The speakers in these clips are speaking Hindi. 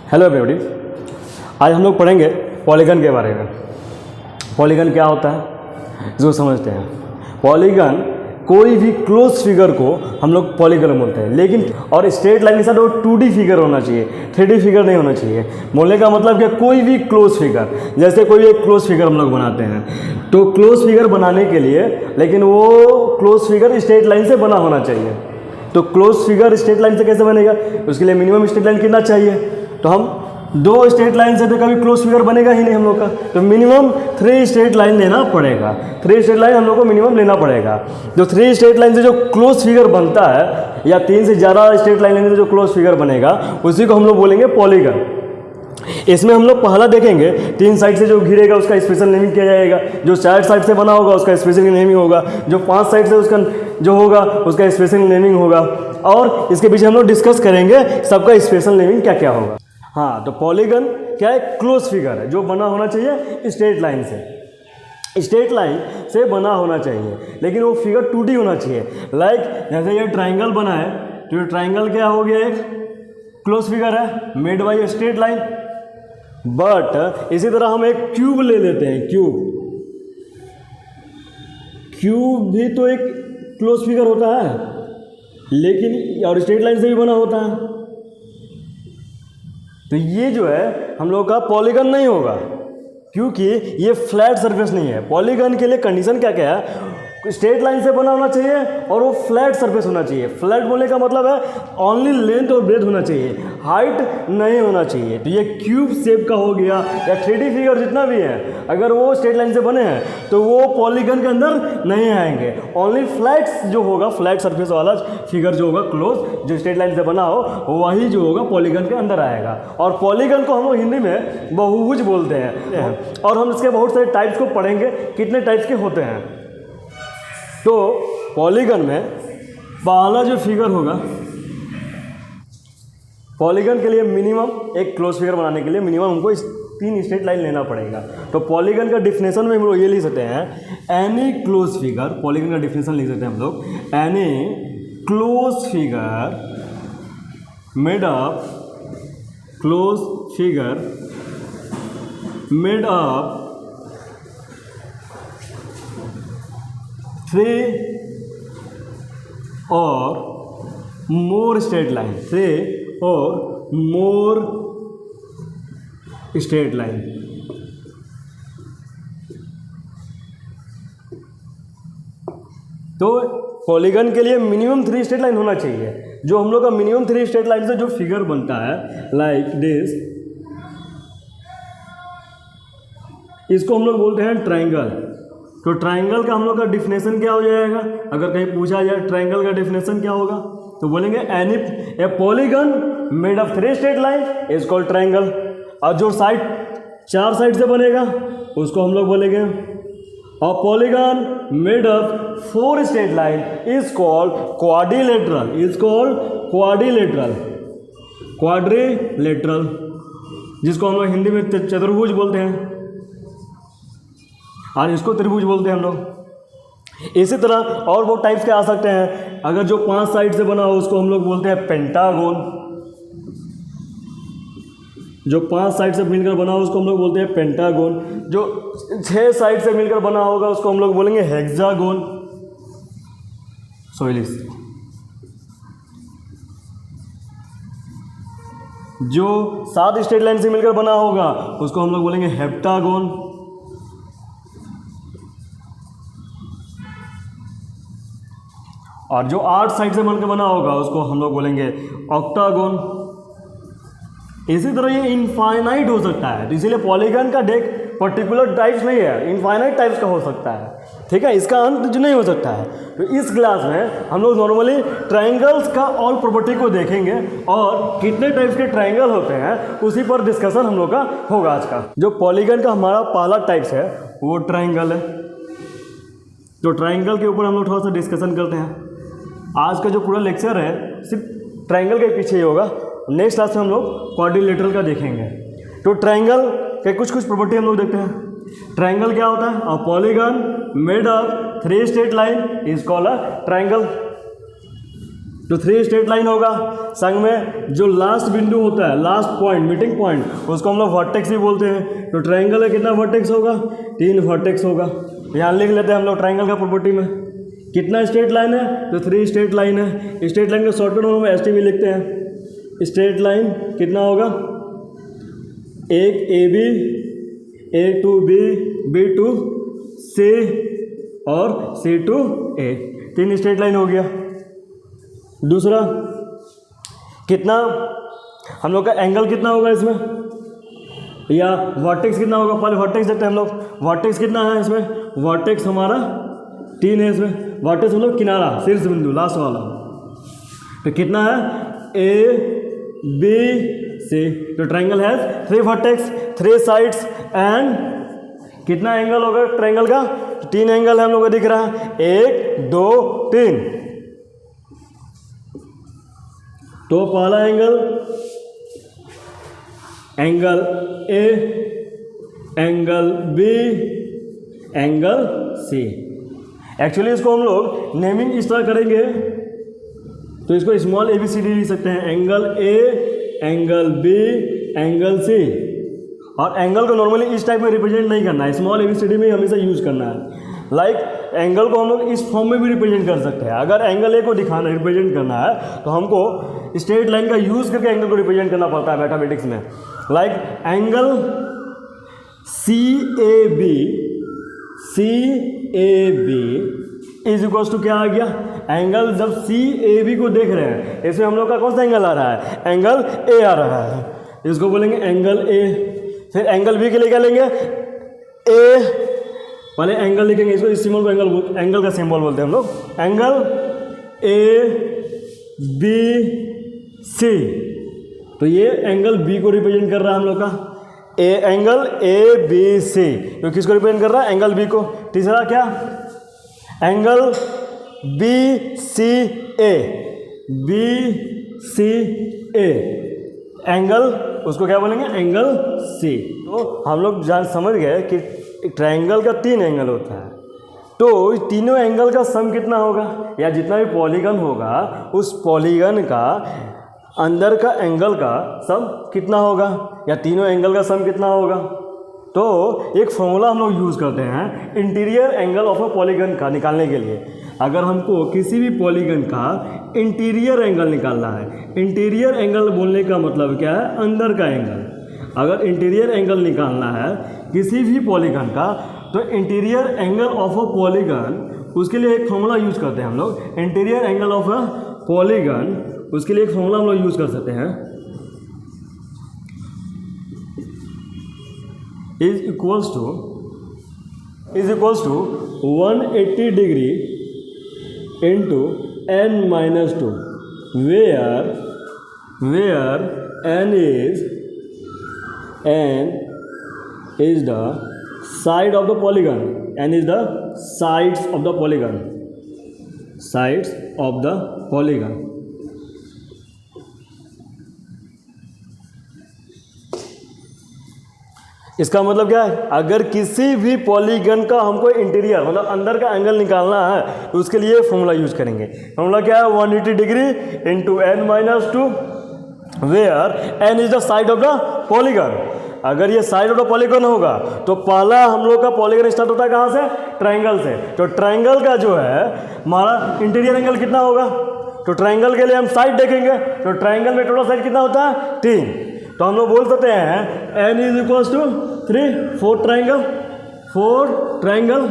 हेलो एवरीबॉडी, आज हम लोग पढ़ेंगे पॉलीगन के बारे में। पॉलीगन क्या होता है इसको समझते हैं। पॉलीगन कोई भी क्लोज फिगर को हम लोग पॉलीगन बोलते हैं, लेकिन और स्ट्रेट लाइन के साथ वो 2D फिगर होना चाहिए, 3D फिगर नहीं होना चाहिए। बोलने का मतलब कि कोई भी क्लोज फिगर, जैसे कोई एक क्लोज फिगर हम लोग बनाते हैं, तो क्लोज फिगर बनाने के लिए लेकिन वो क्लोज फिगर स्ट्रेट लाइन से बना होना चाहिए। तो क्लोज फिगर स्ट्रेट लाइन से कैसे बनेगा, उसके लिए मिनिमम स्ट्रेट लाइन कितना चाहिए। तो हम 2 स्ट्रेट लाइन से तो कभी क्लोज फिगर बनेगा ही नहीं हम लोग का, तो मिनिमम 3 स्ट्रेट लाइन लेना पड़ेगा। 3 स्ट्रेट लाइन हम लोग को मिनिमम लेना पड़ेगा। जो 3 स्ट्रेट लाइन से जो क्लोज फिगर बनता है, या 3 से ज़्यादा स्ट्रेट लाइन लेने से जो क्लोज फिगर बनेगा, उसी को हम लोग बोलेंगे पॉलीगन। इसमें हम लोग पहला देखेंगे 3 साइड से जो घिरेगा उसका स्पेशल नेमिंग किया जाएगा, जो 4 साइड से बना होगा उसका स्पेशल नेमिंग होगा, जो 5 साइड से उसका जो होगा उसका स्पेशल नेमिंग होगा, और इसके पीछे हम लोग डिस्कस करेंगे सबका स्पेशल नेमिंग क्या क्या होगा। हाँ, तो पॉलीगन क्या है, क्लोज फिगर है जो बना होना चाहिए स्ट्रेट लाइन से, स्ट्रेट लाइन से बना होना चाहिए, लेकिन वो फिगर 2D होना चाहिए। लाइक जैसे ये ट्राइंगल बना है, तो ये ट्राइंगल क्या हो गया, एक क्लोज फिगर है made by straight line. But इसी तरह हम एक क्यूब ले लेते हैं, क्यूब भी तो एक क्लोज फिगर होता है, लेकिन और स्ट्रेट लाइन से भी बना होता है। तो ये जो है हम लोग का पॉलीगन नहीं होगा, क्योंकि ये फ्लैट सरफेस नहीं है। पॉलीगन के लिए कंडीशन क्या क्या है, स्ट्रेट लाइन से बना होना चाहिए और वो फ्लैट सरफेस होना चाहिए। फ्लैट बोलने का मतलब है ओनली लेंथ और ब्रेथ होना चाहिए, हाइट नहीं होना चाहिए। तो ये क्यूब शेप का हो गया या 3D फिगर जितना भी है, अगर वो स्ट्रेट लाइन से बने हैं तो वो पॉलीगन के अंदर नहीं आएंगे। ओनली फ्लैट जो होगा, फ्लैट सरफेस वाला फिगर जो होगा क्लोज, जो स्ट्रेट लाइन से बना हो, वही जो होगा पॉलीगन के अंदर आएगा। और पॉलीगन को हम लोग हिंदी में बहुभुज बोलते हैं, और हम इसके बहुत सारे टाइप्स को पढ़ेंगे, कितने टाइप्स के होते हैं। तो पॉलीगन में पहला जो फिगर होगा, पॉलीगन के लिए मिनिमम एक क्लोज फिगर बनाने के लिए मिनिमम हमको 3 स्ट्रेट लाइन लेना पड़ेगा। तो पॉलीगन का डिफिनेशन में हम लोग ये लिख सकते हैं, एनी क्लोज फिगर, पॉलीगन का डिफिनेशन लिख सकते हैं हम लोग, any close figure made up, close figure made up 3 और more straight line, 3 और more straight line। तो पॉलीगन के लिए मिनिमम 3 स्ट्रेट लाइन होना चाहिए। जो हम लोग का मिनिमम 3 स्ट्रेट लाइन से जो फिगर बनता है लाइक दिस, इसको हम लोग बोलते हैं ट्राइंगल। तो ट्राइंगल का हम लोग का डिफिनेशन क्या हो जाएगा, अगर कहीं पूछा जाए ट्राइंगल का डिफिनेशन क्या होगा, तो बोलेंगे any A polygon made of 3 straight line is called triangle. और जो साइड 4 साइड से बनेगा उसको हम लोग बोलेंगे, और polygon made of 4 straight line is called quadrilateral, is called quadrilateral, quadrilateral, जिसको हम लोग हिंदी में चतुर्भुज बोलते हैं, और इसको त्रिभुज बोलते हैं हम लोग। इसी तरह और बहुत टाइप्स के आ सकते हैं। अगर जो 5 साइड से बना हो उसको हम लोग बोलते हैं पेंटागोन, जो 5 साइड से मिलकर बना हो उसको हम लोग बोलते हैं पेंटागोन। जो 6 साइड से मिलकर बना होगा उसको हम लोग बोलेंगे हेक्सागोन। सोइलिस, जो 7 स्ट्रेट लाइन से मिलकर बना होगा उसको हम लोग बोलेंगे हेप्टागोन। और जो 8 साइड से बनकर बना होगा उसको हम लोग बोलेंगे ऑक्टागोन। इसी तरह ये इनफाइनाइट हो सकता है, तो इसीलिए पॉलीगन का डेक पर्टिकुलर टाइप्स नहीं है, इनफाइनाइट टाइप्स का हो सकता है, ठीक है, इसका अंत जो नहीं हो सकता है। तो इस क्लास में हम लोग नॉर्मली ट्राइंगल्स का ऑल प्रॉपर्टी को देखेंगे, और कितने टाइप्स के ट्राइंगल होते हैं उसी पर डिस्कशन हम लोग का होगा आज का। जो पॉलीगन का हमारा पहला टाइप्स है वो ट्राइंगल है। तो ट्राइंगल के ऊपर हम लोग थोड़ा सा डिस्कशन करते हैं। आज का जो पूरा लेक्चर है सिर्फ ट्राइंगल के पीछे ही होगा। नेक्स्ट क्लास में हम लोग क्वाड्रिलेटरल का देखेंगे। तो ट्राइंगल के कुछ प्रॉपर्टी हम लोग देखते हैं। ट्राइंगल क्या होता है, a polygon made of 3 straight line is called a triangle. तो 3 स्ट्रेट लाइन होगा। संग में जो लास्ट बिंदु होता है, लास्ट पॉइंट, मीटिंग पॉइंट, उसको हम लोग वर्टेक्स भी बोलते हैं। तो ट्रायंगल का कितना वर्टेक्स होगा? 3 वर्टेक्स होगा। यहाँ लिख लेते हैं हम लोग ट्रायंगल का प्रॉपर्टी में कितना स्ट्रेट लाइन है, तो 3 स्ट्रेट लाइन है। स्ट्रेट लाइन का शॉर्टकट हम एस भी लिखते हैं। स्ट्रेट लाइन कितना होगा? एक A to B, B to C और C to A, 3 straight line हो गया। दूसरा कितना हम लोग का एंगल कितना होगा इसमें, या वर्टेक्स कितना होगा? पहले वर्टेक्स देखते हैं हम लोग। वर्टेक्स कितना है इसमें? वर्टेक्स हमारा 3 है इसमें। वर्टेक्स मतलब किनारा, शीर्ष बिंदु, लास्ट वाला। तो कितना है? A B C। तो triangle has 3 vertex, 3 sides and कितना एंगल होगा ट्रायंगल का? 3 एंगल है हम लोग को दिख रहा है, 1 2 3। तो पहला angle angle A, angle B, angle C। Actually इसको हम लोग नेमिंग इस तरह करेंगे तो इसको स्मॉल ABCD लिख सकते हैं। Angle A, angle B, angle C। और एंगल को नॉर्मली इस टाइप में रिप्रेजेंट नहीं करना है, स्मॉल ABCD में हमेशा यूज़ करना है। लाइक एंगल को हम लोग इस फॉर्म में भी रिप्रेजेंट कर सकते हैं। अगर एंगल ए को दिखाना, रिप्रेजेंट करना है तो हमको स्ट्रेट लाइन का यूज़ करके एंगल को रिप्रेजेंट करना पड़ता है मैथमेटिक्स में। Like angle CAB is equals to क्या आ गया? एंगल जब CAB को देख रहे हैं, इसमें हम लोग का कौन सा एंगल आ रहा है? एंगल A आ रहा है, इसको बोलेंगे एंगल A। फिर एंगल B के लिए क्या लेंगे? A, पहले एंगल लिखेंगे, इसको इस सिंबल को एंगल का सिंबल बोलते हैं हम लोग। एंगल ABC, तो ये एंगल B को रिप्रेजेंट कर रहा है हम लोग का। एंगल ABC तो किसको रिप्रेजेंट कर रहा है? एंगल B को। तीसरा क्या? एंगल BCA, एंगल उसको क्या बोलेंगे? Angle C। तो हम लोग समझ गए कि ट्रायंगल का 3 एंगल होता है। तो तीनों एंगल का सम कितना होगा, या जितना भी पॉलीगन होगा उस पॉलीगन का अंदर का एंगल का सम कितना होगा, या तीनों एंगल का सम कितना होगा। तो एक फॉर्मूला हम लोग यूज़ करते हैं interior angle of a polygon का निकालने के लिए। अगर हमको किसी भी पॉलीगन का इंटीरियर एंगल निकालना है, इंटीरियर एंगल बोलने का मतलब क्या है? अंदर का एंगल। अगर इंटीरियर एंगल निकालना है किसी भी पॉलीगन का, तो interior angle of a polygon, उसके लिए एक फॉर्मूला यूज़ करते हैं हम लोग। Interior angle of a polygon, उसके लिए एक फॉर्मूला हम लोग यूज़ कर सकते हैं, is equals to 180 degree into n-2, where n is the side of the polygon, n is the sides of the polygon। इसका मतलब क्या है? अगर किसी भी पॉलीगन का हमको इंटीरियर मतलब अंदर का एंगल निकालना है तो उसके लिए फॉर्मूला यूज करेंगे। फॉर्मूला क्या है? 180 degree into n-2, where n is the side of the polygon. अगर ये साइड ऑफ द पॉलीगन होगा तो पहला हम लोग का पॉलीगन स्टार्ट होता है कहाँ से? ट्रायंगल से। तो ट्रायंगल का जो है हमारा इंटीरियर एंगल कितना होगा? तो ट्रायंगल के लिए हम साइड देखेंगे, तो ट्रायंगल में टोटल साइड कितना होता है? 3। तो हम लोग बोल सकते हैं n is equals to 3, 4 triangle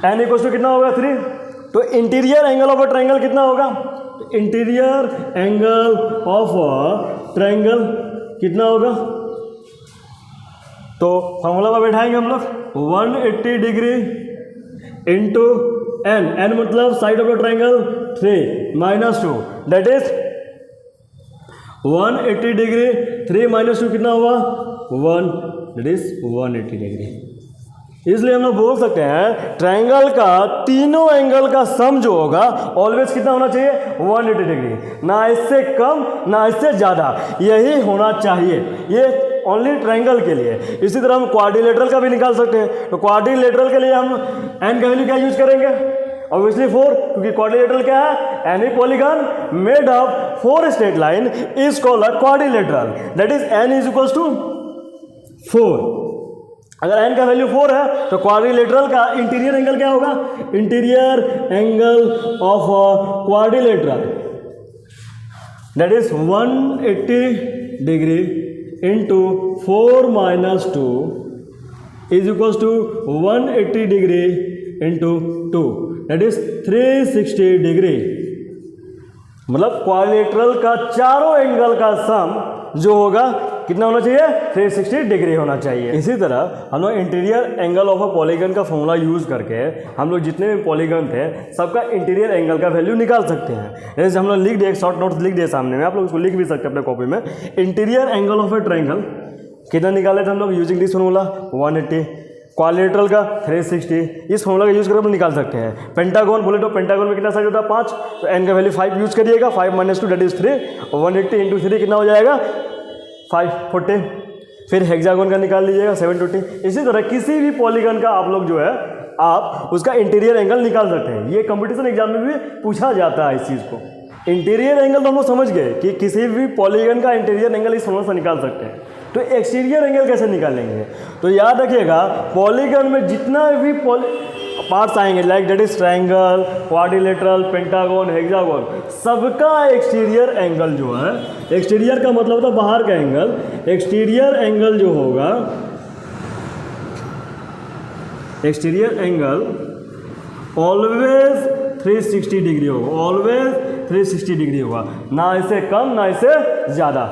n equals to कितना होगा? 3। तो interior angle of a triangle कितना होगा? Interior angle of a triangle कितना होगा? तो फॉर्मूला पर बैठाएंगे हम लोग 180 डिग्री इंटू n मतलब side of the triangle 3 -2, that is 180 degree 3 -2 कितना हुआ? 1, दैट इज 180 डिग्री। इसलिए हम लोग बोल सकते हैं ट्रायंगल का तीनों एंगल का सम जो होगा ऑलवेज कितना होना चाहिए? 180 डिग्री, ना इससे कम ना इससे ज़्यादा, यही होना चाहिए। ये ओनली ट्रायंगल के लिए। इसी तरह हम क्वाड्रिलेटरल का भी निकाल सकते हैं। तो क्वाड्रिलेटरल के लिए हम n का वैल्यू क्या यूज करेंगे? ऑब्वियसली 4, क्योंकि क्वाड्रिलेटरल क्या है, any polygon made of 4 straight line is called a quadrilateral, that is n is equals to 4। अगर n का वैल्यू 4 है तो क्वाड्रिलेटरल का इंटीरियर एंगल क्या होगा, interior angle of a quadrilateral that is 180 degree into 4 minus 2 is equals to 180 degree into 2 that is 360 degree. मतलब क्वाड्रिलेटरल का चारों एंगल का सम जो होगा कितना होना चाहिए, 360 डिग्री होना चाहिए। इसी तरह हम लोग interior angle of a polygon का फॉर्मूला यूज़ करके हम लोग जितने भी पॉलीगन थे सबका इंटीरियर एंगल का वैल्यू निकाल सकते हैं। जैसे हम लोग लिख दिए, शॉर्ट नोट्स लिख दिए सामने में, आप लोग उसको लिख भी सकते हैं अपने कॉपी में। Interior angle of A triangle कितना निकाले थे हम लोग यूजिंग दिस फॉर्मूला 180, क्वाड्रिलेटरल का 360, इस फॉर्मूला का यूज़ करके हम निकाल सकते हैं। पेंटागन बोले तो पेंटागन में कितना साइड होता है 5, तो एन का वैल्यू 5 यूज़ करिएगा, 5 माइनस 2 दैट इज 3, 180 इंटू 3 कितना हो जाएगा 540। फिर हेक्सागन का निकाल लीजिएगा 720। इसी तरह किसी भी पॉलीगन का आप लोग जो है आप उसका इंटीरियर एंगल निकाल सकते हैं। ये कंपटीशन एग्जाम में भी पूछा जाता है इस चीज़ को। इंटीरियर एंगल तो हम लोग समझ गए कि किसी भी पॉलीगन का इंटीरियर एंगल इस फॉर्मूला से निकाल सकते हैं। तो एक्सटीरियर एंगल कैसे निकालेंगे, तो याद रखिएगा पॉलीगन में जितना भी पार्ट्स आएंगे like that is triangle, quadrilateral, pentagon, hexagon, सबका एक्सटीरियर एंगल जो है, एक्सटीरियर का मतलब होता है बाहर का एंगल, एक्सटीरियर एंगल जो होगा, एक्सटीरियर एंगल ऑलवेज 360 डिग्री होगा, ऑलवेज 360 डिग्री होगा, ना इससे कम ना इससे ज़्यादा।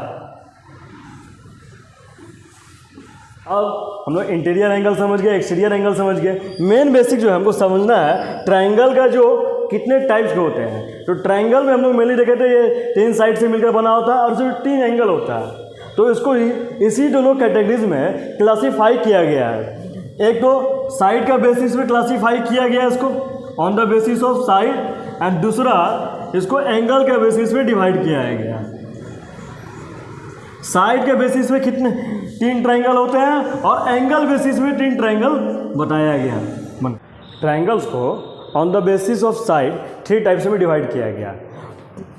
अब हम लोग इंटीरियर एंगल समझ गए, एक्सटीरियर एंगल समझ गए। मेन बेसिक जो है हमको समझना है ट्रायंगल का जो कितने टाइप्स के होते हैं। तो ट्रायंगल में हम लोग मेनली देखे थे ये 3 साइड से मिलकर बना होता है और जो 3 एंगल होता है। तो इसको इसी दोनों कैटेगरीज में क्लासीफाई किया गया है। एक तो साइड का बेसिस पे क्लासीफाई किया गया है इसको, on the basis of side, and दूसरा इसको एंगल के बेसिस पे डिवाइड किया गया। साइड के बेसिस पे कितने 3 ट्रायंगल होते हैं और एंगल बेसिस पे 3 ट्रायंगल बताया गया। ट्रायंगल्स को on the basis of side 3 types में डिवाइड किया गया।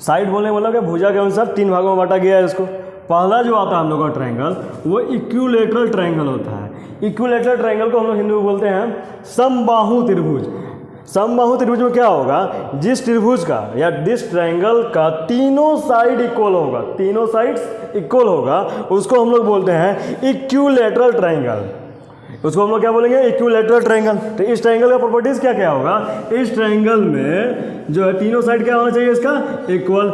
साइड बोलने मतलब कि भुजा के अनुसार 3 भागों में बांटा गया है इसको। पहला जो आता है हम लोग का ट्रायंगल वो इक्विलैटरल ट्रायंगल होता है। इक्विलैटरल ट्रायंगल को हम लोग हिंदी में बोलते हैं समबाहु त्रिभुज। समबाहु त्रिभुज में क्या होगा, जिस त्रिभुज का या जिस ट्रायंगल का तीनों साइड इक्वल होगा, तीनों साइड्स इक्वल होगा, उसको हम लोग बोलते हैं इक्विलैटरल ट्रायंगल। उसको हम लोग क्या बोलेंगे, इक्विलैटरल ट्रायंगल। तो इस ट्रायंगल का प्रॉपर्टीज क्या क्या होगा, इस ट्रायंगल में जो है तीनों साइड क्या होना चाहिए इसका equal,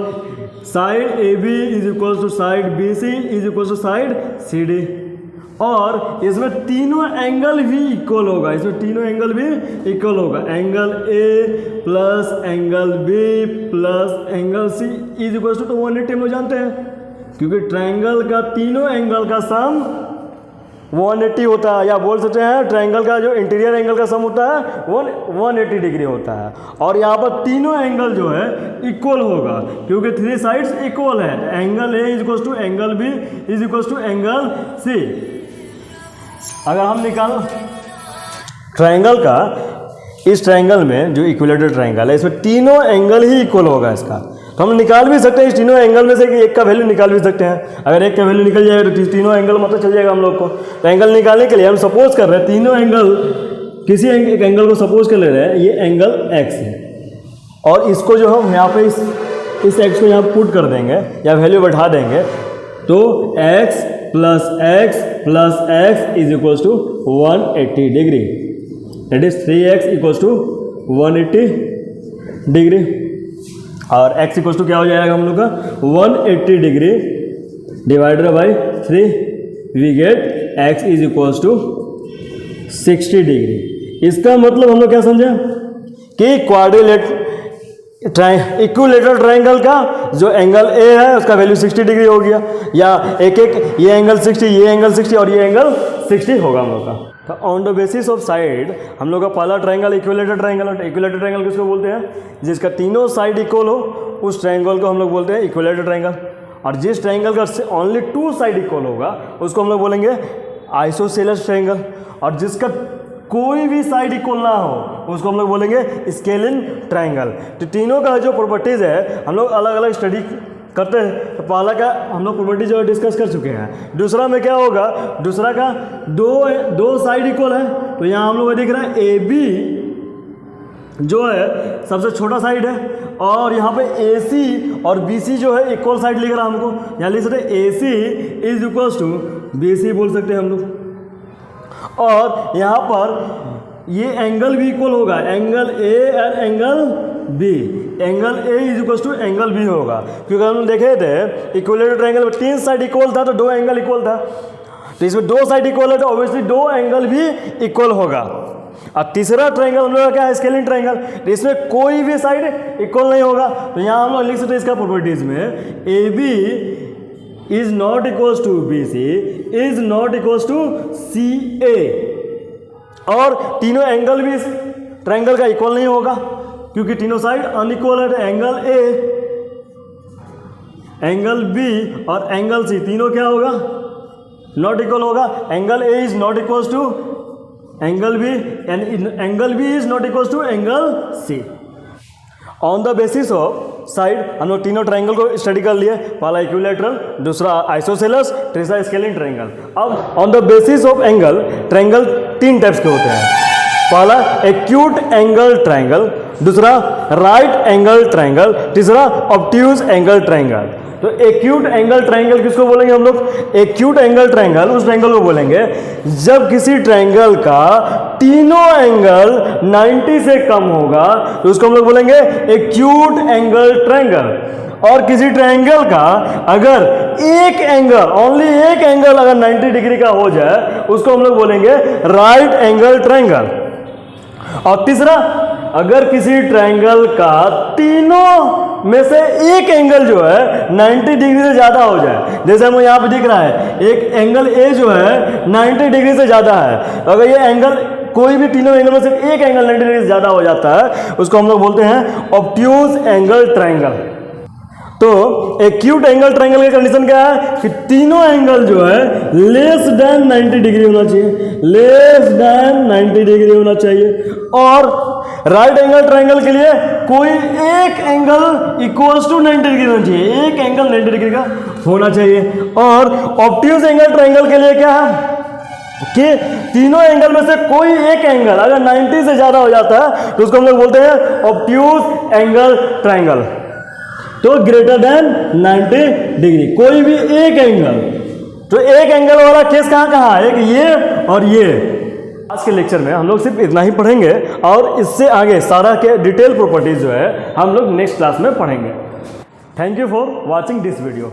side A B is equal to side B C is equal to side C D, और इसमें तीनों एंगल भी इक्वल होगा, इसमें तीनों एंगल भी इक्वल होगा, angle A plus angle B plus angle C is equal to 180 हम लोग जानते हैं, क्योंकि ट्रायंगल का तीनों एंगल का सम 180 होता है, या बोल सकते हैं ट्रायंगल का जो इंटीरियर एंगल का सम होता है 180 डिग्री होता है। और यहाँ पर तीनों एंगल जो है इक्वल होगा, क्योंकि 3 साइड्स इक्वल है। Angle A is equal to angle B is equal to angle C. अगर हम निकाल ट्रायंगल का, इस ट्रायंगल में जो इक्विलैटरल ट्रायंगल है इसमें तीनों एंगल ही इक्वल होगा इसका, तो हम निकाल भी सकते हैं इस तीनों एंगल में से कि एक का वैल्यू निकाल भी सकते हैं। अगर एक का वैल्यू निकल जाएगा तो तीनों एंगल मतलब चल जाएगा हम लोग को। तो एंगल निकालने के लिए हम सपोज कर रहे हैं तीनों एंगल, किसी एक एंगल को सपोज कर ले रहे हैं, ये एंगल एक्स है, और इसको जो हम यहाँ पे इस एक्स को यहाँ पुट कर देंगे या वैल्यू बैठा देंगे, तो x plus x plus x is equals to 180 degree, that is 3x equals to 180 degree, और x इक्वल्स टू क्या हो जाएगा हम लोग का 180 degree divided by 3, we get x is equals to 60 degree. इसका मतलब हम लोग क्या समझे कि इक्विलैटरल ट्रायंगल का जो एंगल ए है उसका वैल्यू 60 डिग्री हो गया, या एक ये एंगल 60, ये एंगल 60 और ये एंगल 60 होगा हम लोग का। तो on the basis of side हम लोग का पहला ट्रायंगल इक्विलैटरल ट्रायंगल है। इक्विलैटरल ट्रायंगल किसको बोलते हैं, जिसका तीनों साइड इक्वल हो उस ट्रायंगल को हम लोग बोलते हैं इक्विलैटरल ट्रायंगल। और जिस ट्रायंगल का ओनली 2 साइड इक्वल होगा उसको हम लोग बोलेंगे आइसोसेलेस ट्रायंगल। और जिसका कोई भी साइड इक्वल ना हो उसको हम लोग बोलेंगे स्केलिन ट्रायंगल। तो तीनों का जो प्रॉपर्टीज़ है हम लोग अलग अलग स्टडी करते हैं। तो पहला का हम लोग प्रॉपर्टी जो डिस्कस कर चुके हैं। दूसरा में क्या होगा, दूसरा का दो साइड इक्वल है, तो यहाँ हम लोग दिख रहा है ए बी जो है सबसे छोटा साइड है, और यहाँ पे ए सी और बी सी जो है इक्वल साइड लिख रहा है हमको, यहाँ लिख सकते हैं A C is equals to B C बोल सकते हैं हम लोग। और यहाँ पर ये एंगल भी इक्वल होगा, angle A and angle B, angle A is equal to angle B होगा, क्योंकि हम देखे थे इक्विलेटरल ट्रायंगल में 3 साइड इक्वल था तो 2 एंगल इक्वल था, तो इसमें 2 साइड इक्वल है तो ऑब्वियसली 2 एंगल भी इक्वल होगा। अब तीसरा ट्रायंगल हम लोग का क्या है, स्केलिन ट्रायंगल, तो इसमें कोई भी साइड इक्वल नहीं होगा, तो यहाँ हम लोग लिख सकते हैं इसका प्रॉपर्टीज में A B is not equals to B C is not equals to C A, और तीनों एंगल भी इस ट्रायंगल का इक्वल नहीं होगा क्योंकि तीनों साइड अनइक्वल है। एंगल ए, एंगल बी और एंगल सी तीनों क्या होगा, नॉट इक्वल होगा। Angle A is not equals to angle B and angle B is not equals to angle C. On the basis of side हम लोग तीनों ट्रायंगल को स्टडी कर लिए, पहला इक्विलैटरल, दूसरा आइसोसेलेस, तीसरा स्केलिन ट्रायंगल। अब on the basis of angle, triangle 3 types के होते हैं। पहला एक्यूट एंगल ट्रायंगल, दूसरा राइट एंगल ट्रायंगल, तीसरा ऑब्ट्यूज एंगल ट्रायंगल। तो एक्यूट एंगल ट्रायंगल किसको बोलेंगे हम लोग, एक्यूट एंगल ट्रायंगल उस ट्रायंगल को बोलेंगे जब किसी ट्रायंगल का तीनों एंगल 90 से कम होगा तो उसको हम लोग बोलेंगे एक्यूट एंगल ट्रायंगल। और किसी ट्रायंगल का अगर एक एंगल, ओनली एक एंगल अगर 90 डिग्री का हो जाए उसको हम लोग बोलेंगे राइट एंगल ट्रायंगल। और तीसरा, अगर किसी ट्रायंगल का तीनों में से एक एंगल जो है 90 डिग्री से ज़्यादा हो जाए, जैसे हमें यहाँ पे दिख रहा है एक एंगल ए जो है 90 डिग्री से ज़्यादा है, तो अगर ये एंगल कोई भी तीनों एंगल में से एक एंगल 90 डिग्री से ज़्यादा हो जाता है उसको हम लोग बोलते हैं ऑब्ट्यूज एंगल ट्रायंगल। तो एक्यूट एंगल ट्रायंगल की कंडीशन क्या है कि तीनों एंगल जो है लेस देन 90 डिग्री होना चाहिए, लेस देन 90 डिग्री होना चाहिए। और राइट एंगल ट्रायंगल के लिए कोई एक एंगल इक्वल्स टू 90 डिग्री होना चाहिए, एक एंगल 90 डिग्री का होना चाहिए। और ऑब्ट्यूज एंगल ट्रायंगल के लिए क्या है कि तीनों एंगल में से कोई एक एंगल अगर 90 से ज्यादा हो जाता है तो उसको हम लोग बोलते हैं ऑब्ट्यूज एंगल ट्रायंगल। तो ग्रेटर देन 90 डिग्री, कोई भी एक एंगल, तो एक एंगल वाला केस कहाँ है, एक ये और ये। आज के लेक्चर में हम लोग सिर्फ इतना ही पढ़ेंगे और इससे आगे सारा के डिटेल प्रॉपर्टीज जो है हम लोग नेक्स्ट क्लास में पढ़ेंगे। Thank you for watching this video.